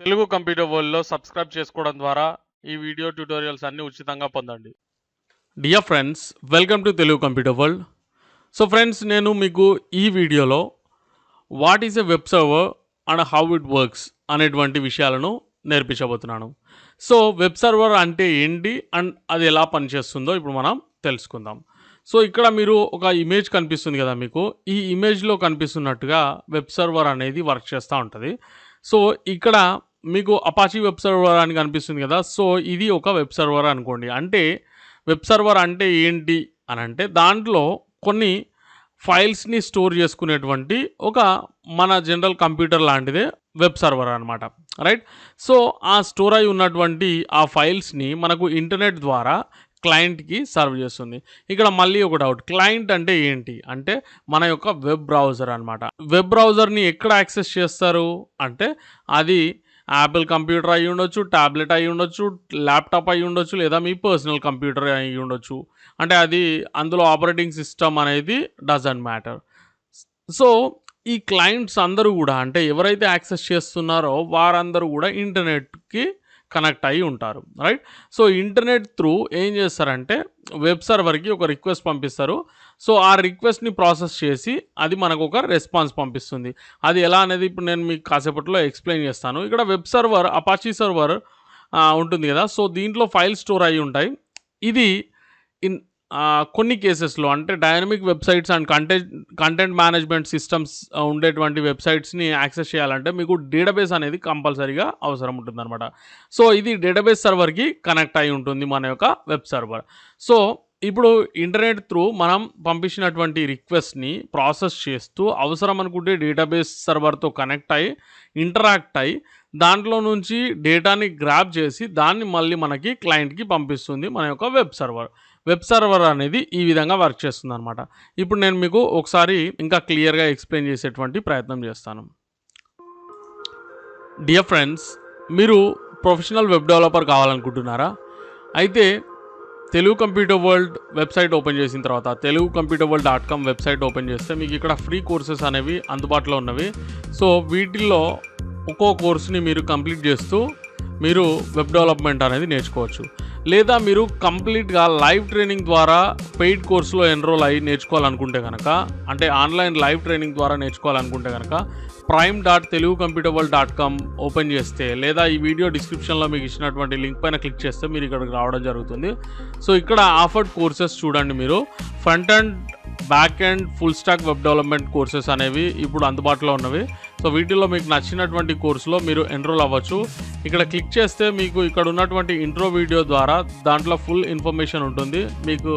Telugu computer వరల్డ్‌లో subscribe చేసుకోవడం ద్వారా ఈ వీడియో ట్యుటోరియల్స్ అన్నీ ఉచితంగా పొందండి. Dear friends, welcome to Telugu computer world. So friends, నేను మీకు ఈ వీడియోలో what is a web server and how it works అనేటువంటి విషయాలను నేర్పించబోతున్నాను. సో వెబ్ సర్వర్ అంటే ఏంటి అండ్ అది ఎలా పనిచేస్తుందో ఇప్పుడు మనం తెలుసుకుందాం. సో ఇక్కడ మీరు ఒక ఇమేజ్ కనిపిస్తుంది కదా మీకు. ఈ ఇమేజ్‌లో కనిపిస్తున్నట్టుగా వెబ్ సర్వర్ అనేది వర్క్ చేస్తూ ఉంటుంది. సో ఇక్కడ మీకు అపాచీ వెబ్ సర్వర్ అని కనిపిస్తుంది కదా. సో ఇది ఒక వెబ్ సర్వర్ అనుకోండి. అంటే వెబ్ సర్వర్ అంటే ఏంటి అని అంటే దాంట్లో కొన్ని ఫైల్స్ని స్టోర్ చేసుకునేటువంటి ఒక మన జనరల్ కంప్యూటర్ లాంటిదే వెబ్ సర్వర్ అనమాట, రైట్. సో ఆ స్టోర్ అయి ఉన్నటువంటి ఆ ఫైల్స్ని మనకు ఇంటర్నెట్ ద్వారా క్లయింట్కి సర్వ్ చేస్తుంది. ఇక్కడ మళ్ళీ ఒక డౌట్, క్లయింట్ అంటే ఏంటి అంటే మన యొక్క వెబ్ బ్రౌజర్ అనమాట. వెబ్ బ్రౌజర్ని ఎక్కడ యాక్సెస్ చేస్తారు అంటే అది యాపిల్ కంప్యూటర్ అయి ఉండొచ్చు, ట్యాబ్లెట్ అయి ఉండొచ్చు, ల్యాప్టాప్ అయి ఉండొచ్చు, లేదా మీ పర్సనల్ కంప్యూటర్ అయి ఉండొచ్చు. అంటే అది అందులో ఆపరేటింగ్ సిస్టమ్ అనేది డజంట్ మ్యాటర్. సో ఈ క్లయింట్స్ అందరూ కూడా అంటే ఎవరైతే యాక్సెస్ చేస్తున్నారో వారందరూ కూడా ఇంటర్నెట్కి కనెక్ట్ అయి ఉంటారు, రైట్. సో ఇంటర్నెట్ త్రూ ఏం చేస్తారంటే వెబ్ సర్వర్కి ఒక రిక్వెస్ట్ పంపిస్తారు. సో ఆ రిక్వెస్ట్ని ప్రాసెస్ చేసి అది మనకు ఒక రెస్పాన్స్ పంపిస్తుంది. అది ఎలా అనేది ఇప్పుడు నేను మీకు కాసేపట్లో ఎక్స్ప్లెయిన్ చేస్తాను. ఇక్కడ వెబ్ సర్వర్ అపాచీ సర్వర్ ఉంటుంది కదా. సో దీంట్లో ఫైల్ స్టోర్ అయి ఉంటాయి. ఇది కొన్ని కేసెస్లో అంటే dynamic websites and content management systems ఉండేటువంటి వెబ్సైట్స్ని యాక్సెస్ చేయాలంటే మీకు డేటాబేస్ అనేది కంపల్సరీగా అవసరం ఉంటుందన్నమాట. సో ఇది డేటాబేస్ సర్వర్కి కనెక్ట్ అయి ఉంటుంది మన యొక్క వెబ్ సర్వర్. సో ఇప్పుడు ఇంటర్నెట్ త్రూ మనం పంపించినటువంటి రిక్వెస్ట్ని ప్రాసెస్ చేస్తూ అవసరం అనుకుంటే డేటాబేస్ సర్వర్తో కనెక్ట్ అయ్యి ఇంటరాక్ట్ అయ్యి దాంట్లో నుంచి డేటాని గ్రాబ్ చేసి దాన్ని మళ్ళీ మనకి క్లయింట్కి పంపిస్తుంది మన యొక్క వెబ్ సర్వర్. వెబ్ సర్వర్ అనేది ఈ విధంగా వర్క్ చేస్తుంది అనమాట. ఇప్పుడు నేను మీకు ఒకసారి ఇంకా క్లియర్గా ఎక్స్ప్లెయిన్ చేసేటువంటి ప్రయత్నం చేస్తాను. డియర్ ఫ్రెండ్స్, మీరు ప్రొఫెషనల్ వెబ్ డెవలపర్ కావాలనుకుంటున్నారా? అయితే Telugu computer world website open చేసిన తర్వాత telugucomputerworld.com వెబ్సైట్ ఓపెన్ చేస్తే మీకు ఇక్కడ ఫ్రీ కోర్సెస్ అనేవి అందుబాటులో ఉన్నవి. సో వీటిల్లో ఒక్కో కోర్సుని మీరు కంప్లీట్ చేస్తూ మీరు వెబ్ డెవలప్మెంట్ అనేది నేర్చుకోవచ్చు. లేదా మీరు కంప్లీట్గా లైవ్ ట్రైనింగ్ ద్వారా పెయిడ్ కోర్సులో ఎన్రోల్ అయ్యి నేర్చుకోవాలనుకుంటే కనుక, అంటే ఆన్లైన్ లైవ్ ట్రైనింగ్ ద్వారా నేర్చుకోవాలనుకుంటే కనుక prime.telugucomputerworld.com ఓపెన్ చేస్తే లేదా ఈ వీడియో డిస్క్రిప్షన్లో మీకు ఇచ్చినటువంటి లింక్ పైన క్లిక్ చేస్తే మీరు ఇక్కడికి రావడం జరుగుతుంది. సో ఇక్కడ ఆఫర్డ్ కోర్సెస్ చూడండి, మీరు front and back and full stock web development courses అనేవి ఇప్పుడు అందుబాటులో ఉన్నవి. సో వీటిల్లో మీకు నచ్చినటువంటి కోర్సులో మీరు ఎన్రోల్ అవ్వచ్చు. ఇక్కడ క్లిక్ చేస్తే మీకు ఇక్కడ ఉన్నటువంటి ఇంట్రో వీడియో ద్వారా దాంట్లో ఫుల్ ఇన్ఫర్మేషన్ ఉంటుంది. మీకు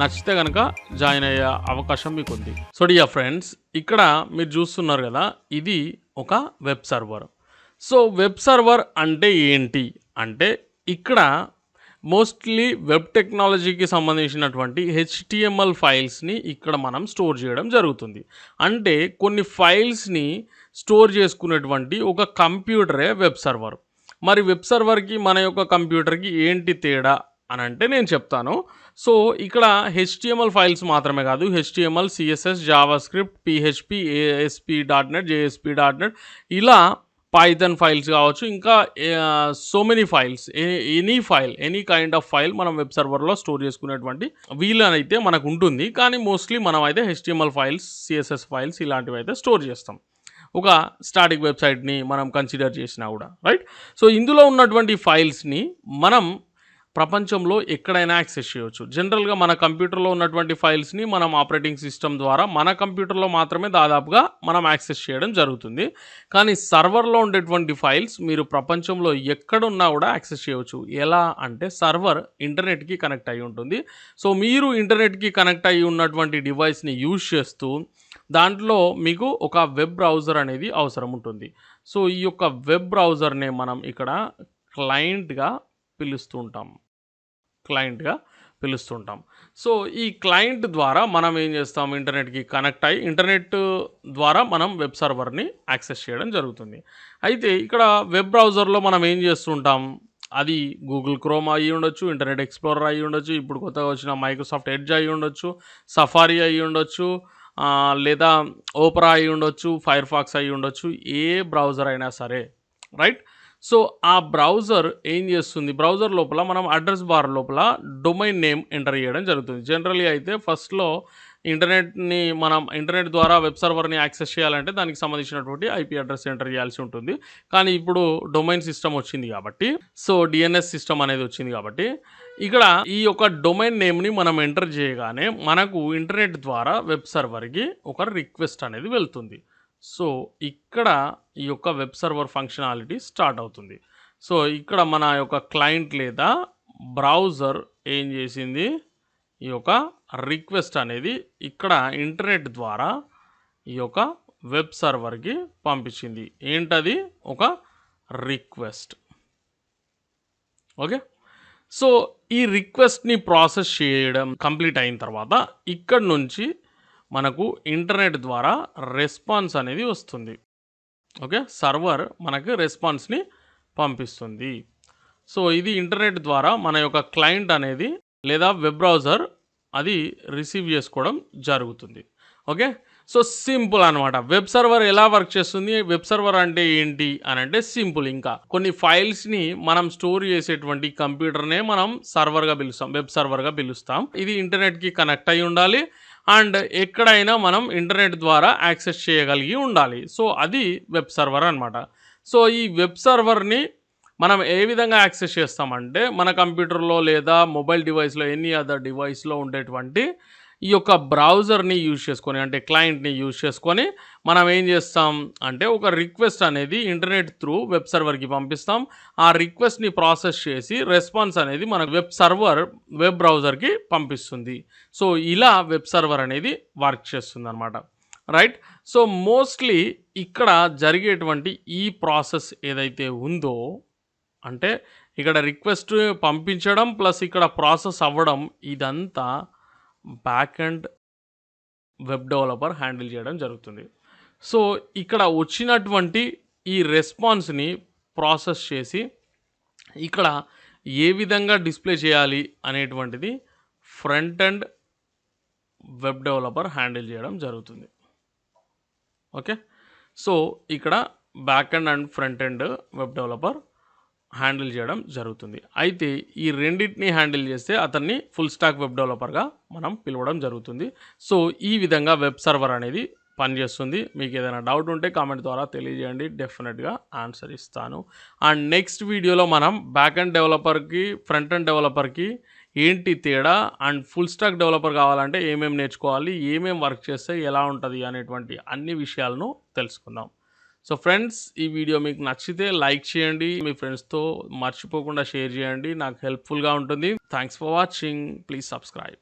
నచ్చితే కనుక జాయిన్ అయ్యే అవకాశం మీకు ఉంది. సో డియర్ ఫ్రెండ్స్, ఇక్కడ మీరు చూస్తున్నారు కదా, ఇది ఒక web server. So web server అంటే ఏంటి అంటే ఇక్కడ మోస్ట్లీ వెబ్ టెక్నాలజీకి సంబంధించినటువంటి HTML ఫైల్స్ని ఇక్కడ మనం స్టోర్ చేయడం జరుగుతుంది. అంటే కొన్ని ఫైల్స్ని స్టోర్ చేసుకునేటువంటి ఒక కంప్యూటరే వెబ్ సర్వర్. మరి వెబ్ సర్వర్కి మన యొక్క కంప్యూటర్కి ఏంటి తేడా అని అంటే నేను చెప్తాను. సో ఇక్కడ HTML ఫైల్స్ మాత్రమే కాదు, HTML, CSS, JavaScript, PHP, ASP.NET, JSP.NET ఇలా పైథాన్ ఫైల్స్ కావచ్చు, ఇంకా so many files, any kind of file మనం వెబ్ సర్వర్లో స్టోర్ చేసుకునేటువంటి వీలనైతే మనకు ఉంటుంది. కానీ మోస్ట్లీ మనం అయితే HTML ఫైల్స్, CSS ఫైల్స్ ఇలాంటివి అయితే స్టోర్ చేస్తాం ఒక స్టాటిక్ వెబ్సైట్ని మనం కన్సిడర్ చేసినా కూడా, రైట్. సో ఇందులో ఉన్నటువంటి ఫైల్స్ని మనం ప్రపంచంలో ఎక్కడైనా యాక్సెస్ చేయవచ్చు. జనరల్గా మన కంప్యూటర్లో ఉన్నటువంటి ఫైల్స్ని మనం ఆపరేటింగ్ సిస్టమ్ ద్వారా మన కంప్యూటర్లో మాత్రమే దాదాపుగా మనం యాక్సెస్ చేయడం జరుగుతుంది. కానీ సర్వర్లో ఉండేటువంటి ఫైల్స్ మీరు ప్రపంచంలో ఎక్కడున్నా కూడా యాక్సెస్ చేయవచ్చు. ఎలా అంటే సర్వర్ ఇంటర్నెట్కి కనెక్ట్ అయి ఉంటుంది. సో మీరు ఇంటర్నెట్కి కనెక్ట్ అయి ఉన్నటువంటి డివైస్ని యూజ్ చేస్తూ దాంట్లో మీకు ఒక వెబ్ బ్రౌజర్ అనేది అవసరం ఉంటుంది. సో ఈ యొక్క వెబ్ బ్రౌజర్నే మనం ఇక్కడ క్లయింట్గా పిలుస్తుంటాం. సో ఈ క్లయింట్ ద్వారా మనం ఏం చేస్తాం, ఇంటర్నెట్కి కనెక్ట్ అయ్యి ఇంటర్నెట్ ద్వారా మనం వెబ్ సర్వర్ని యాక్సెస్ చేయడం జరుగుతుంది. అయితే ఇక్కడ వెబ్ బ్రౌజర్లో మనం ఏం చేస్తుంటాం, అది గూగుల్ క్రోమ్ అయ్యి ఉండొచ్చు, ఇంటర్నెట్ ఎక్స్ప్లోరర్ అయ్యి ఉండొచ్చు, ఇప్పుడు కొత్తగా వచ్చిన మైక్రోసాఫ్ట్ ఎడ్జ్ అయ్యి ఉండొచ్చు, సఫారీ అయ్యి ఉండొచ్చు, లేదా ఓపరా అయ్యి ఉండొచ్చు, ఫైర్ ఫాక్స్ అయ్యి ఉండొచ్చు, ఏ బ్రౌజర్ అయినా సరే, రైట్. సో, ఆ బ్రౌజర్ ఏం చేస్తుంది? బ్రౌజర్ లోపల మనం అడ్రెస్ బార్ లోపల డొమైన్ నేమ్ ఎంటర్ చేయడం జరుగుతుంది. జనరల్లీ అయితే ఫస్ట్‌లో ఇంటర్నెట్ ద్వారా వెబ్ సర్వర్‌ని యాక్సెస్ చేయాలంటే దానికి సంబంధించినటువంటి ఐపీ అడ్రెస్ ఎంటర్ చేయాల్సి ఉంటుంది. కానీ ఇప్పుడు డొమైన్ సిస్టమ్ వచ్చింది కాబట్టి, సో, డీఎన్ఎస్ సిస్టమ్ అనేది వచ్చింది కాబట్టి, ఇక్కడ ఈ యొక్క డొమైన్ నేమ్‌ని మనం ఎంటర్ చేయగానే మనకు ఇంటర్నెట్ ద్వారా వెబ్ సర్వర్‌కి ఒక రిక్వెస్ట్ అనేది వెళ్తుంది. సో, ఇక్కడ ఈ యొక్క వెబ్ సర్వర్ ఫంక్షనాలిటీ స్టార్ట్ అవుతుంది. సో, ఇక్కడ మన యొక్క క్లయింట్ లేదా బ్రౌజర్ ఏం చేసింది? ఈ యొక్క రిక్వెస్ట్ అనేది ఇక్కడ ఇంటర్నెట్ ద్వారా ఈ యొక్క వెబ్ సర్వర్‌కి పంపించింది. ఏంటది? ఒక రిక్వెస్ట్. ఓకే. సో, ఈ రిక్వెస్ట్‌ని ప్రాసెస్ చేయడం కంప్లీట్ అయిన తర్వాత ఇక్కడి నుంచి మనకు ఇంటర్నెట్ ద్వారా రెస్పాన్స్ అనేది వస్తుంది. ఓకే. సర్వర్ మనకి రెస్పాన్స్‌ని పంపిస్తుంది. సో, ఇది ఇంటర్నెట్ ద్వారా మన యొక్క క్లయింట్ అనేది లేదా వెబ్ బ్రౌజర్ అది రిసీవ్ చేసుకోవడం జరుగుతుంది. ఓకే. సో, సింపుల్ అనమాట. వెబ్ సర్వర్ ఎలా వర్క్ చేస్తుంది? వెబ్ సర్వర్ అంటే ఏంటి అనంటే సింపుల్ ఇంకా. కొన్ని ఫైల్స్‌ని మనం స్టోర్ చేసేటువంటి కంప్యూటర్‌నే మనం సర్వర్‌గా పిలుస్తాం. వెబ్ సర్వర్‌గా పిలుస్తాం. ఇది ఇంటర్నెట్‌కి కనెక్ట్ అయ్యి ఉండాలి. అండ్ ఎక్కడైనా మనం ఇంటర్నెట్ ద్వారా యాక్సెస్ చేయగలిగి ఉండాలి. సో, అది వెబ్ సర్వర్ అనమాట. సో, ఈ వెబ్ సర్వర్‌ని మనం ఏ విధంగా యాక్సెస్ చేస్తామంటే, మన కంప్యూటర్‌లో లేదా మొబైల్ డివైస్‌లో ఎనీ అదర్ డివైస్‌లో ఉండేటువంటి ఈ యొక్క బ్రౌజర్‌ని యూజ్ చేసుకొని అంటే క్లయింట్‌ని యూజ్ చేసుకొని మనం ఏం చేస్తాం అంటే ఒక రిక్వెస్ట్ అనేది ఇంటర్నెట్ త్రూ వెబ్ సర్వర్‌కి పంపిస్తాం. ఆ రిక్వెస్ట్‌ని ప్రాసెస్ చేసి రెస్పాన్స్ అనేది మన వెబ్ సర్వర్ వెబ్ బ్రౌజర్‌కి పంపిస్తుంది. సో, ఇలా వెబ్ సర్వర్ అనేది వర్క్ చేస్తుందనమాట. రైట్. సో, మోస్ట్‌లీ ఇక్కడ జరిగేటువంటి ఈ ప్రాసెస్ ఏదైతే ఉందో అంటే ఇక్కడ రిక్వెస్ట్ పంపించడం ప్లస్ ఇక్కడ ప్రాసెస్ అవ్వడం ఇదంతా back end web developer handle చేయడం జరుగుతుంది. సో, ఇక్కడ వచ్చినటువంటి ఈ రెస్పాన్స్‌ని ప్రాసెస్ చేసి ఇక్కడ ఏ విధంగా డిస్‌ప్లే చేయాలి అనేటువంటిది front end web developer handle చేయడం జరుగుతుంది. ఓకే. సో, ఇక్కడ back end and front end web developer handle చేయడం జరుగుతుంది. అయితే ఈ రెండిటిని హ్యాండిల్ చేస్తే అతన్ని ఫుల్ స్టాక్ వెబ్ డెవలపర్‌గా మనం పిలవడం జరుగుతుంది. సో, ఈ విధంగా వెబ్ సర్వర్ అనేది పనిచేస్తుంది. మీకు ఏదైనా డౌట్ ఉంటే కామెంట్ ద్వారా తెలియజేయండి. డెఫినిట్‌గా ఆన్సర్ ఇస్తాను. అండ్ నెక్స్ట్ వీడియోలో మనం బ్యాక్ ఎండ్ డెవలపర్‌కి, ఫ్రంట్ ఎండ్ డెవలపర్‌కి ఏంటి తేడా అండ్ ఫుల్ స్టాక్ డెవలపర్ కావాలంటే ఏమేమి నేర్చుకోవాలి, ఏమేమి వర్క్ చేస్తే ఎలా ఉంటది అనేటువంటి అన్ని విషయాలను తెలుసుకుందాం. సో, ఫ్రెండ్స్, ఈ వీడియో మీకు నచ్చితే లైక్ చేయండి. మీ ఫ్రెండ్స్‌తో మర్చిపోకుండా షేర్ చేయండి. నాకు హెల్ప్‌ఫుల్‌గా ఉంటుంది. Thanks for watching. Please subscribe.